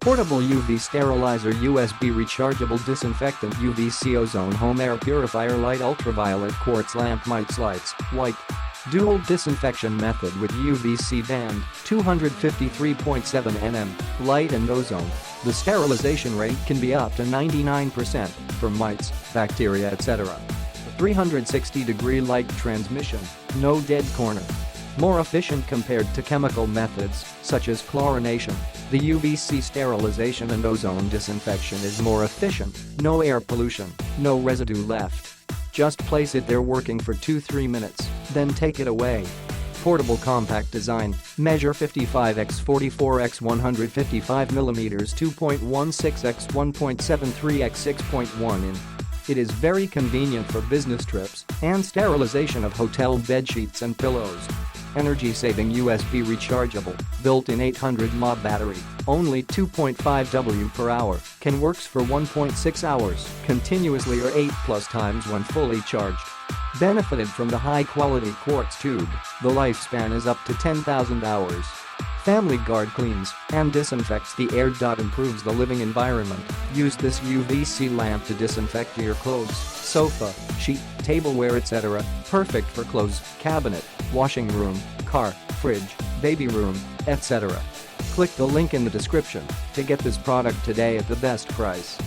Portable UV Sterilizer USB Rechargeable Disinfectant UVC Ozone Home Air Purifier Light Ultraviolet Quartz Lamp Mites Lights, White. Dual Disinfection Method with UVC band, 253.7 nm, light and ozone. The sterilization rate can be up to 99% for mites, bacteria etc. 360-degree light transmission, no dead corner. More efficient compared to chemical methods, such as chlorination. The UVC sterilization and ozone disinfection is more efficient, no air pollution, no residue left. Just place it there working for 2-3 minutes, then take it away. Portable compact design, measure 55x44x155mm 2.16x 1.73x 6.1 in. It is very convenient for business trips and sterilization of hotel bed sheets and pillows. Energy-saving USB rechargeable, built-in 800 mAh battery, only 2.5 W per hour, can works for 1.6 hours continuously or 8+ times when fully charged. Benefited from the high-quality quartz tube, the lifespan is up to 10,000 hours. Family Guard cleans and disinfects the air. Improves the living environment. Use this UVC lamp to disinfect your clothes, sofa, sheet, tableware etc. Perfect for clothes, cabinet, washing room, car, fridge, baby room, etc. Click the link in the description to get this product today at the best price.